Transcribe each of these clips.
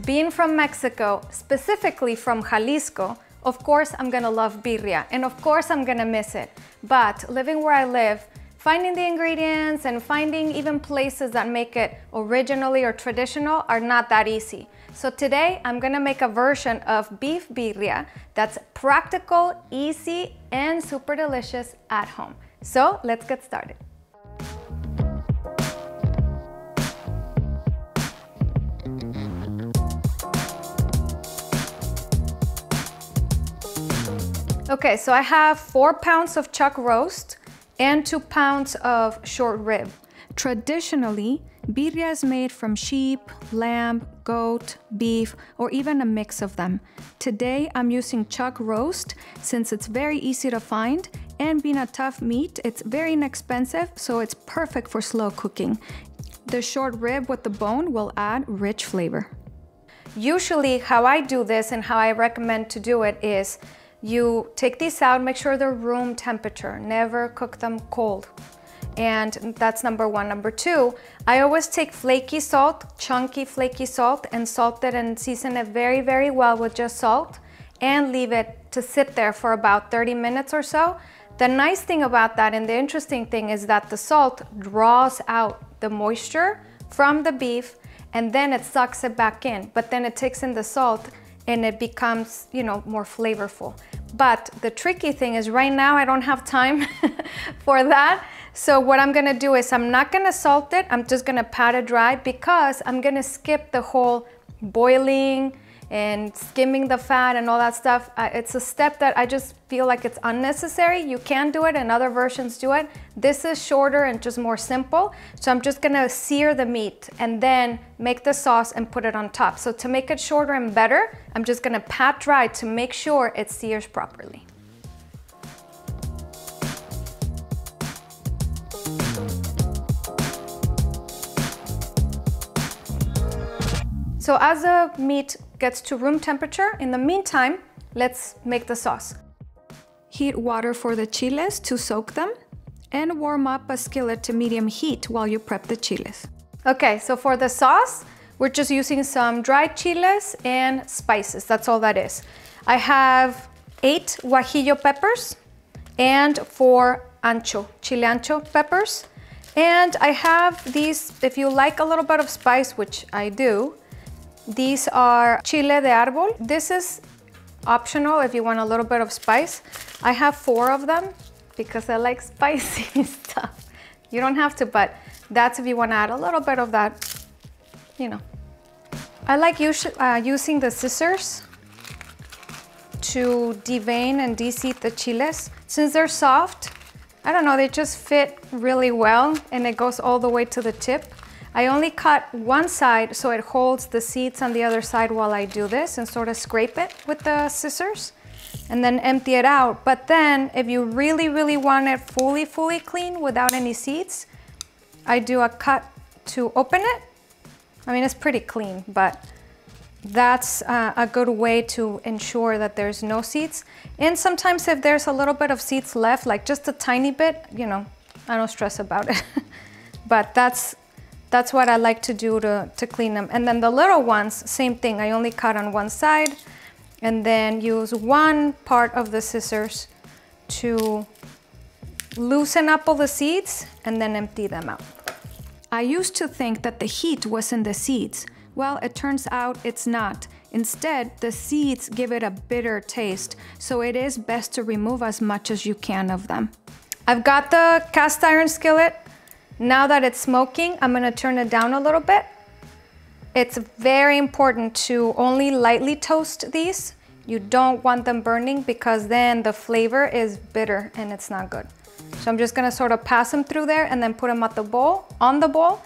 Being from Mexico, specifically from Jalisco, of course I'm gonna love birria, and of course I'm gonna miss it. But living where I live, finding the ingredients and finding even places that make it originally or traditional are not that easy. So today I'm gonna make a version of beef birria that's practical, easy, and super delicious at home. So let's get started. Okay, so I have 4 pounds of chuck roast and 2 pounds of short rib. Traditionally, birria is made from sheep, lamb, goat, beef, or even a mix of them. Today, I'm using chuck roast since it's very easy to find, and being a tough meat, it's very inexpensive, so it's perfect for slow cooking. The short rib with the bone will add rich flavor. Usually, how I do this and how I recommend to do it is you take these out, make sure they're room temperature, never cook them cold. And that's number one. Number two, I always take flaky salt, chunky flaky salt, and salt it and season it very, very well with just salt and leave it to sit there for about 30 minutes or so. The nice thing about that and the interesting thing is that the salt draws out the moisture from the beef and then it sucks it back in, but then it takes in the salt and it becomes, you know, more flavorful. But the tricky thing is right now I don't have time for that. So what I'm gonna do is I'm not gonna salt it, I'm just gonna pat it dry because I'm gonna skip the whole boiling and skimming the fat and all that stuff. It's a step that I just feel like it's unnecessary. You can do it and other versions do it. This is shorter and just more simple. So I'm just gonna sear the meat and then make the sauce and put it on top. So to make it shorter and better, I'm just gonna pat dry to make sure it sears properly. So as the meat gets to room temperature, in the meantime, let's make the sauce. Heat water for the chiles to soak them and warm up a skillet to medium heat while you prep the chiles. Okay, so for the sauce, we're just using some dried chiles and spices. That's all that is. I have 8 guajillo peppers and 4 ancho, chile ancho peppers. And I have these, if you like a little bit of spice, which I do, these are chile de árbol. This is optional if you want a little bit of spice. I have 4 of them because I like spicy stuff. You don't have to, but that's if you want to add a little bit of that, you know. I like using the scissors to devein and de-seed the chiles. Since they're soft, I don't know, they just fit really well and it goes all the way to the tip. I only cut one side so it holds the seeds on the other side while I do this and sort of scrape it with the scissors and then empty it out. But then if you really, really want it fully clean without any seeds, I do a cut to open it. I mean, it's pretty clean, but that's a good way to ensure that there's no seeds. And sometimes if there's a little bit of seeds left, like just a tiny bit, you know, I don't stress about it. But that's what I like to do to clean them. And then the little ones, same thing. I only cut on one side and then use one part of the scissors to loosen up all the seeds and then empty them out. I used to think that the heat was in the seeds. Well, it turns out it's not. Instead, the seeds give it a bitter taste, so it is best to remove as much as you can of them. I've got the cast iron skillet. Now that it's smoking, I'm gonna turn it down a little bit. It's very important to only lightly toast these. You don't want them burning because then the flavor is bitter and it's not good. So I'm just gonna sort of pass them through there and then put them on the bowl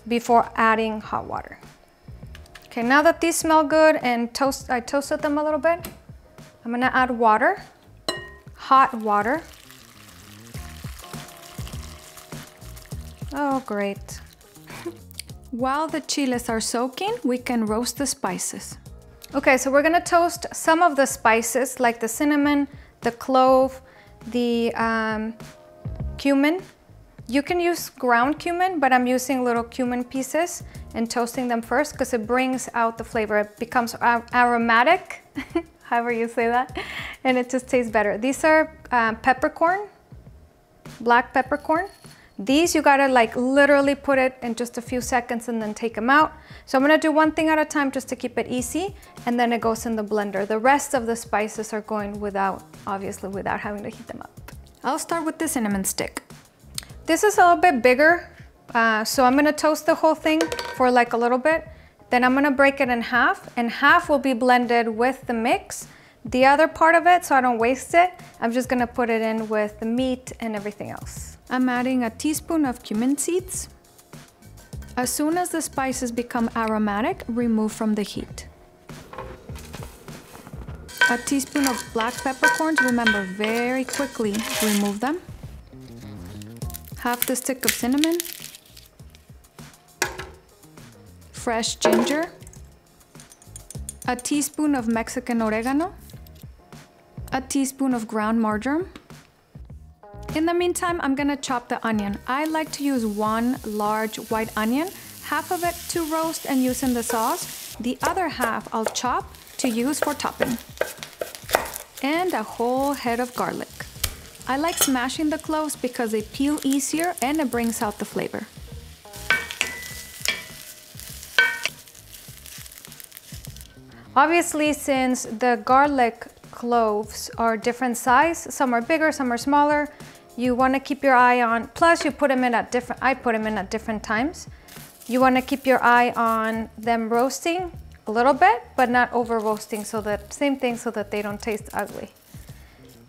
before adding hot water. Okay, now that these smell good and I toasted them a little bit, I'm gonna add water, hot water. Oh, great. While the chiles are soaking, we can roast the spices. Okay, so we're gonna toast some of the spices like the cinnamon, the clove, the cumin. You can use ground cumin, but I'm using little cumin pieces. and toasting them first because it brings out the flavor. It becomes aromatic, however you say that, and it just tastes better. These are peppercorn, black peppercorn. These you gotta like literally put it in just a few seconds and then take them out. So I'm gonna do one thing at a time just to keep it easy, and then it goes in the blender. The rest of the spices are going without, obviously without having to heat them up. I'll start with the cinnamon stick. This is a little bit bigger, so I'm gonna toast the whole thing for like a little bit. Then I'm gonna break it in half, and half will be blended with the mix. The other part of it, so I don't waste it, I'm just gonna put it in with the meat and everything else. I'm adding a teaspoon of cumin seeds. As soon as the spices become aromatic, remove from the heat. A teaspoon of black peppercorns, remember very quickly remove them. Half the stick of cinnamon. Fresh ginger. A teaspoon of Mexican oregano. A teaspoon of ground marjoram. In the meantime, I'm gonna chop the onion. I like to use one large white onion, half of it to roast and use in the sauce. The other half I'll chop to use for topping. And a whole head of garlic. I like smashing the cloves because they peel easier and it brings out the flavor. Obviously, since the garlic cloves are different size, some are bigger, some are smaller, you want to keep your eye on, plus you put them in at different, I put them in at different times. You want to keep your eye on them roasting a little bit, but not over roasting, so that, same thing, so that they don't taste ugly.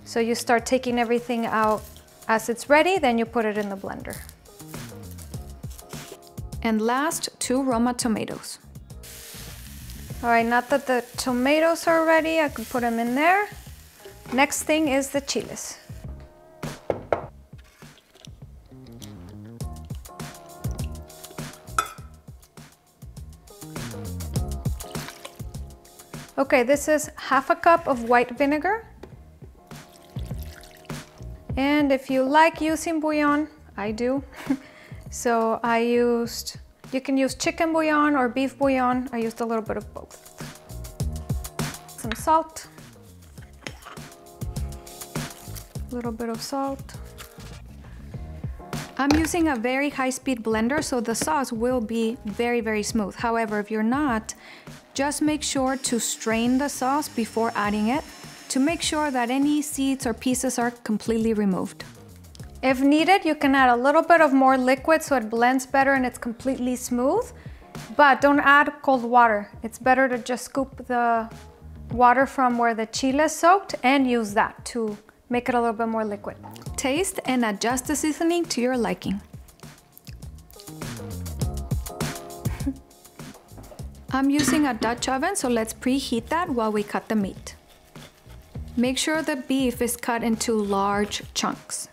So you start taking everything out as it's ready, then you put it in the blender. And last, 2 Roma tomatoes. All right, now that the tomatoes are ready, I can put them in there. Next thing is the chiles. Okay, this is half a cup of white vinegar. And if you like using bouillon, I do. So I used, you can use chicken bouillon or beef bouillon. I used a little bit of both. Some salt. A little bit of salt. I'm using a very high-speed blender, so the sauce will be very, very smooth. However, if you're not, just make sure to strain the sauce before adding it to make sure that any seeds or pieces are completely removed. If needed, you can add a little bit of more liquid so it blends better and it's completely smooth, but don't add cold water. It's better to just scoop the water from where the chile is soaked and use that to make it a little bit more liquid. Taste and adjust the seasoning to your liking. I'm using a Dutch oven, so let's preheat that while we cut the meat. Make sure the beef is cut into large chunks.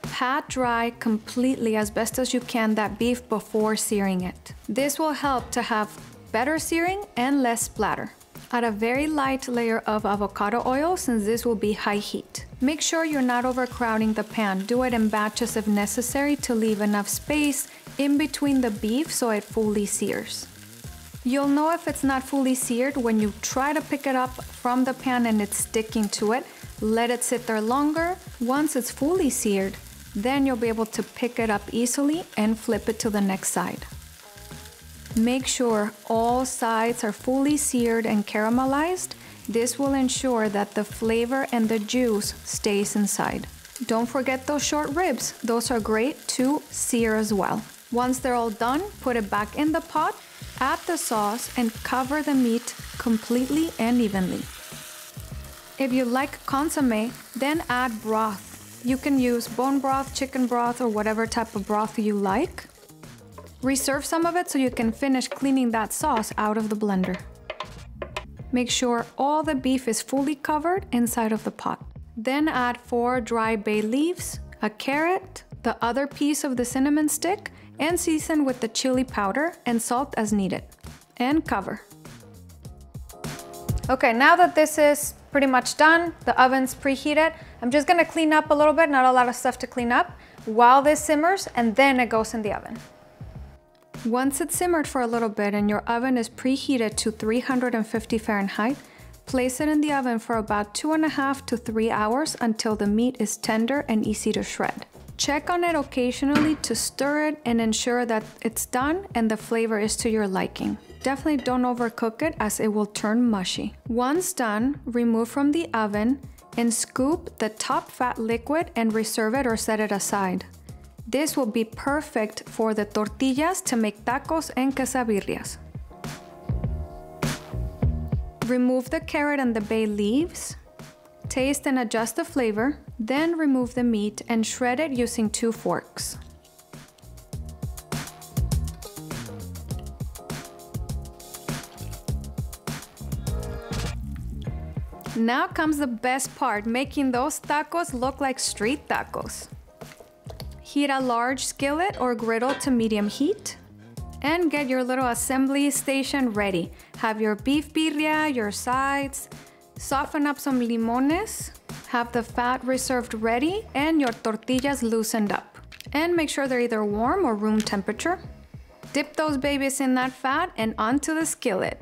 Pat dry completely as best as you can that beef before searing it. This will help to have better searing and less splatter. Add a very light layer of avocado oil since this will be high heat. Make sure you're not overcrowding the pan. Do it in batches if necessary to leave enough space in between the beef so it fully sears. You'll know if it's not fully seared when you try to pick it up from the pan and it's sticking to it. Let it sit there longer. Once it's fully seared, then you'll be able to pick it up easily and flip it to the next side. Make sure all sides are fully seared and caramelized. This will ensure that the flavor and the juice stays inside. Don't forget those short ribs. Those are great to sear as well. Once they're all done, put it back in the pot, add the sauce, and cover the meat completely and evenly. If you like consommé, then add broth. You can use bone broth, chicken broth, or whatever type of broth you like. Reserve some of it so you can finish cleaning that sauce out of the blender. Make sure all the beef is fully covered inside of the pot. Then add 4 dry bay leaves, a carrot, the other piece of the cinnamon stick, and season with the chili powder and salt as needed. And cover. Okay, now that this is pretty much done, the oven's preheated, I'm just gonna clean up a little bit, not a lot of stuff to clean up, while this simmers, and then it goes in the oven. Once it's simmered for a little bit and your oven is preheated to 350 Fahrenheit, place it in the oven for about 2.5 to 3 hours until the meat is tender and easy to shred. Check on it occasionally to stir it and ensure that it's done and the flavor is to your liking. Definitely don't overcook it as it will turn mushy. Once done, remove from the oven and scoop the top fat liquid and reserve it or set it aside. This will be perfect for the tortillas to make tacos and quesabirrias. Remove the carrot and the bay leaves. Taste and adjust the flavor, then remove the meat and shred it using 2 forks. Now comes the best part, making those tacos look like street tacos. Heat a large skillet or griddle to medium heat and get your little assembly station ready. Have your beef birria, your sides, soften up some limones, have the fat reserved ready and your tortillas loosened up. And make sure they're either warm or room temperature. Dip those babies in that fat and onto the skillet.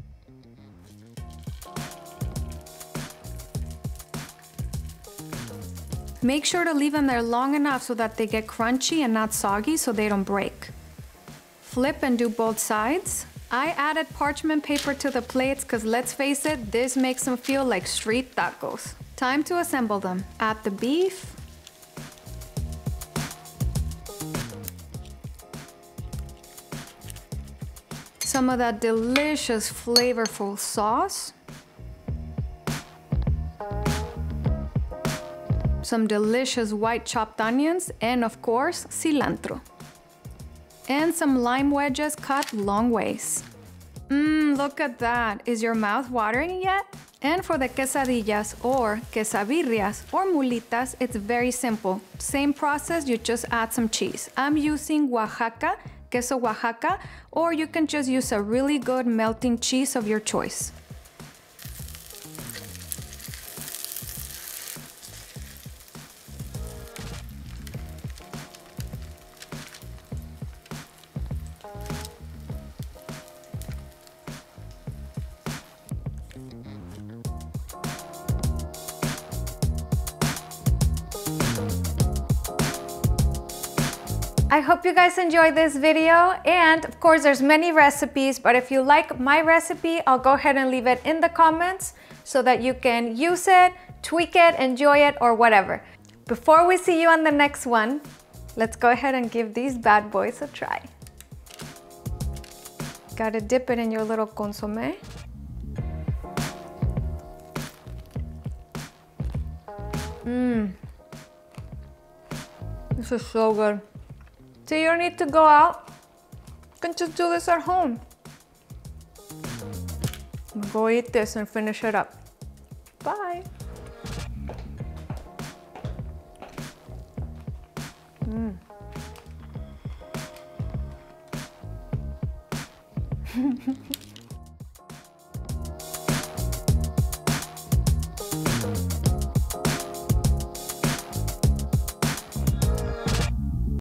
Make sure to leave them there long enough so that they get crunchy and not soggy so they don't break. Flip and do both sides. I added parchment paper to the plates because let's face it, this makes them feel like street tacos. Time to assemble them. Add the beef. Some of that delicious flavorful sauce. Some delicious white chopped onions and of course cilantro. And some lime wedges cut long ways. Look at that. Is your mouth watering yet? And for the quesadillas or quesabirrias or mulitas, it's very simple. Same process, you just add some cheese. I'm using Oaxaca, queso Oaxaca, or you can just use a really good melting cheese of your choice. I hope you guys enjoyed this video, and of course there's many recipes, but if you like my recipe, I'll go ahead and leave it in the comments so that you can use it, tweak it, enjoy it, or whatever. Before we see you on the next one, let's go ahead and give these bad boys a try. Gotta dip it in your little consommé. This is so good. So you don't need to go out. You can just do this at home. Go eat this and finish it up. Bye.